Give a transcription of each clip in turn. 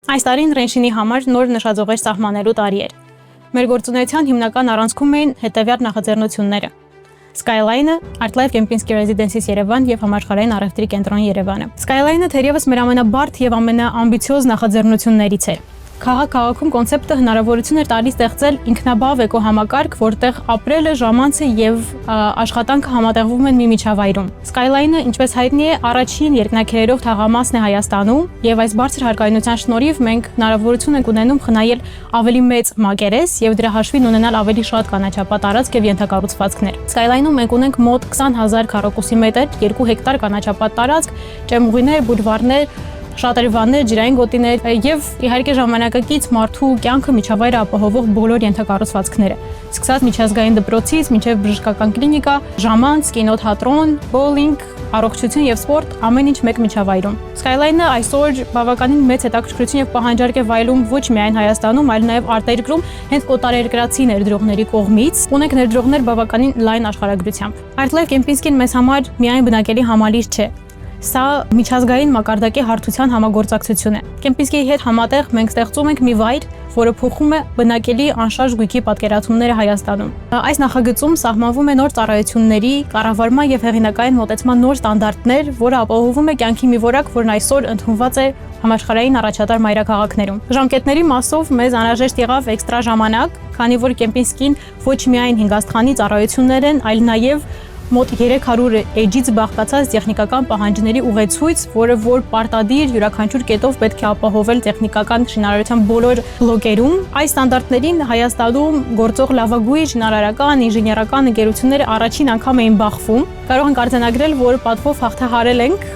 Այս տարին Ռենշինի համար նոր նշաձողեր սահմանելու տարի էր։ Մեր գործունեության հիմնական առանցքում էին հետևյալ նախաձեռնությունները. Skyline-ը, ArtLife Kempinski Residences Երևան եւ Համաշխարհային առևտրի կենտրոն Երևանը։ Skyline-ը թերևս մեր ամենաբարդ եւ ամենաամբիցիոզ նախաձեռնություններից է։ Քաղաքում կոնցեպտը հնարավորություն էր տալիս ստեղծել ինքնաբավ էկոհամակարգ, որտեղ ապրելը, ժամանցը եւ աշխատանքը համատեղվում են մի միջավայրում։ Skyline-ը, ինչպես հայտնի է, առաջին երկնաքերերով թաղամասն է Հայաստանում, եւ այս բարձր հարկայունության շնորհիվ մենք հնարավորություն ենք ունենում խնայել ավելի մեծ մակերես եւ դրա հաշվին ունենալ ավելի շատ կանաչապատ տարածք եւ ենթակառուցվածքներ։ Skyline-ում մենք ունենք մոտ 20,000 քառակուսի մետր, 2 հեկտար կանաչապատ տարածք, ճեմուղիներ, բուլվարներ, շատրվաններ, ջրային գոտիներ եւ իհարկե ժամանակակից մարդու կյանքը միջավայրը ապահովող բոլոր ենթակառուցվածքները։ Սկսած միջազգային դպրոցից մինչեւ բժշկական կլինիկա, ժամանց, կինոթատրոն, բոուլինգ, առողջություն եւ սպորտ, ամեն ինչ մեկ միջավայրում։ Skyline-ը այսօր բավականին մեծ հետաքրքրություն եւ պահանջարկ է վայելում ոչ միայն Հայաստանում, այլ նաեւ արտերկրում, հենց օտարերկրացի ներդրողների կողմից։ Ունենք ներդրողներ բավականին լայն աշխարհագրությամբ։ ArtLife Kempinski-ն մեզ համար միայն բնակելի համալիր չէ։ Սա միջազգային մակարդակի հարթության համագործակցություն է։ Kempinski-ի հետ համատեղ մենք ստեղծում ենք մի վայր, որը փոխում է բնակելի անշարժ գույքի պատկերացումները Հայաստանում։ Այս նախագծում սահմանվում է նոր ծառայությունների, կառավարման եւ հեղինակային մոտեցման նոր ստանդարտներ, որը ապահովում է կյանքի մի որակ, որն այսօր ընդունված է համաշխարհային առաջատար մայրաքաղաքներում։ Ժամկետների մասով մեզ անհրաժեշտ եղավ էքստրա ժամանակ, քանի որ Kempinski-ն ոչ միայն հինգաստղանի ծառայություններ են, այլ նաեւ մոտ 300 էջից բաղկացած տեխնիկական պահանջների ուղեցույց, որը որ պարտադիր յուրաքանչյուր կետով պետք է ապահովել տեխնիկական շինարարության բոլոր բլոկերում։ Այս ստանդարտներին Հայաստանում գործող լավագույն շինարարական, ինժեներական ընկերությունները առաջին անգամ էին բախվում։ Կարող ենք արձանագրել, որ պատվով հաղթահարել ենք,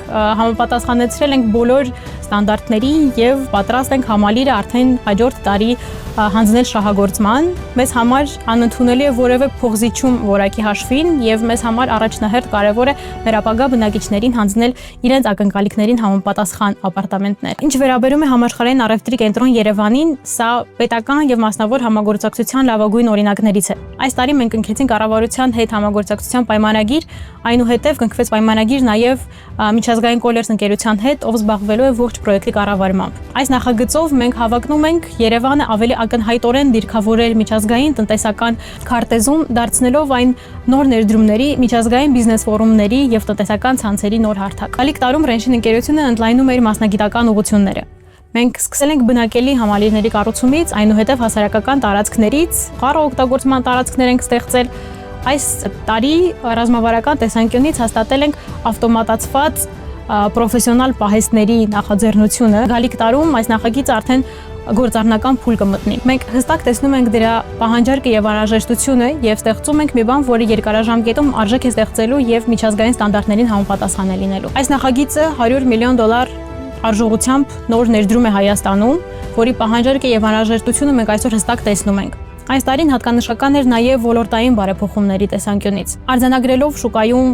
համապատասխանեցրել ենք բոլոր ստանդարտներին եւ պատրաստ ենք համալիրը արդեն հաջորդ տարի հանձնել շահագործման։ Մեզ համար անընդունելի է որևէ փոխզիջում որակի հաշվին եւ մեզ համար առաջնահերթ կարևոր է մեր ապագա բնակիչներին հանձնել իրենց ակնկալիքներին համապատասխան ապարտամենտներ։ Ինչ վերաբերում է Համաշխարհային առևտրի կենտրոն Երևանին, սա պետական եւ մասնավոր համագործակցության լավագույն օրինակներից է։ Այս տարի մենք կնքեցինք կառավարության հետ համագործակցության պայմանագիր, այնուհետև կնքվեց պայմանագիր նաեւ միջազգային կոլերս ընկերության հետ, ով զբաղվելու է ողջ պրոյեկտի կառավարմամբ։ Այս նախագծով մենք հավակնում ենք Երևանը ավելի ակնհայտորեն դիրքավորել միջազգային տնտեսական քարտեզում, դարձնելով այն նոր ներդրումների, միջազգային բիզնես ֆորումների եւ տնտեսական ցանցերի նոր հարթակ։ Գալիք տարում Ռենշին ընկերությունը ընդլայնում է իր մասնագիտական ուղղությունները։ Մենք սկսել ենք բնակելի համալիրների կառուցումից, այնուհետև հասարակական տարածքներից, խառը օգտագործման տարածքներ ենք ստեղծել։ Այս տարի ռազմավարական տեսանկյունից հաստատել ենք ավտոմատացված պրոֆեսիոնալ պահեստների նախաձեռնությունը։ Գալիք տարում այս նախագիծը արդեն գործառնական փուլ կմտնի։ Մենք հստակ տեսնում ենք դրա պահանջարկը եւ անհրաժեշտությունը եւ ստեղծում ենք մի բան, որը երկարաժամկետում արժեք է ստեղծելու եւ միջազգային ստանդարտներին համապատասխան է լինելու։ Այս նախագիծը $100 միլիոն արժողությամբ նոր ներդրում է Հայաստանում, որի պահանջարկը եւ անհրաժեշտությունը մենք այսօր հստակ տեսնում ենք։ Այս տարին հատկանշական էր նաև ոլորտային բարեփոխումների տեսանկյունից։ Արձանագրելով շուկայում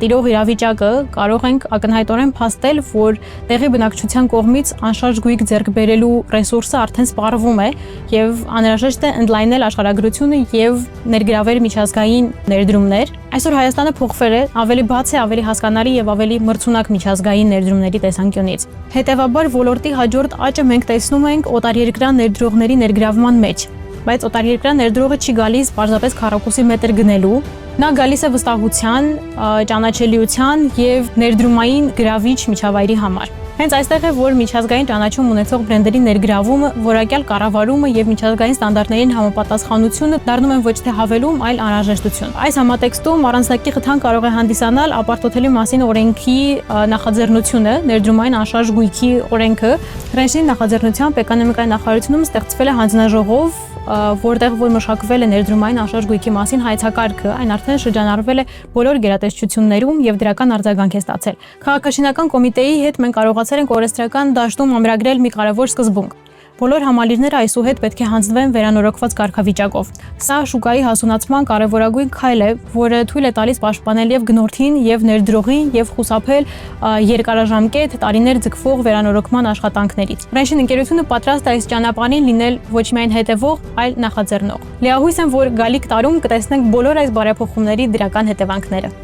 տիրող իրավիճակը, կարող ենք ակնհայտորեն փաստել, որ տեղի բնակչության կողմից անշարժ գույք ձեռք բերելու ռեսուրսը արդեն սպառվում է եւ անհրաժեշտ է ընդլայնել աշխարհագրությունը եւ ներգրավել միջազգային ներդրումներ։ Այսօր Հայաստանը փոխվել է, ավելի բաց է, ավելի հասկանալի եւ ավելի մրցունակ միջազգային ներդրումների տեսանկյունից։ Հետևաբար ոլորտի հաջորդ աճը մենք տեսնում ենք օտարերկրյա ներդրողների ներգրավման մեջ։ Բայց օտարերկրյա ներդրողը չի գալիս պարզապես քառակուսի մետր գնելու, նա գալիս է վստահության, ճանաչելիության եւ ներդրումային գրավիչ միջավայրի համար։ Հենց այստեղ է, որ միջազգային ճանաչում ունեցող բրենդերի ներգրավումը, որակյալ կառավարումը եւ միջազգային ստանդարտներին համապատասխանությունը դառնում են ոչ թե հավելում, այլ անհրաժեշտություն։ Այս համատեքստում առանձնակի խթան կարող է հանդիսանալ ապարտոթելի մասին օրենքի նախաձեռնությունը, ներդրումային անշարժ գույքի օրենքը։ Ռենշինի նախաձեռնությամբ էկոնոմիկայի նախարարությունում ստեղծվել է հանձնաժողով, որտեղ որ մշակվել է ներդրումային անշարժ գույքի մասին հայեցակարգը, այն արդեն շրջանառվել է բոլոր գերատեսչություններում եւ դրական արձագանք է ստացել։ Քաղաքաշինական կոմիտեի հետ մենք կարողացել ենք օրենսդրական դաշտում ամրագրել մի կարևոր սկզբունք։ Բոլոր համալիրները այսուհետ պետք է հանձնվեն վերանորոգված կարգավիճակով։ Սա շուկայի հասունացման կարևորագույն քայլ է, որը թույլ է տալիս պաշտպանել եւ գնորդին, եւ ներդրողին, եւ խուսափել երկարաժամկետ տարիներ ձգվող վերանորոգման աշխատանքներից։ Ռենշին ընկերությունը պատրաստ է այս ճանապարհին լինել ոչ միայն հետևող, այլ նախաձեռնող։ Լիահույս եմ, որ գալիք տարում կտեսնենք բոլոր այս բարեփոխումների դրական հետևանքները։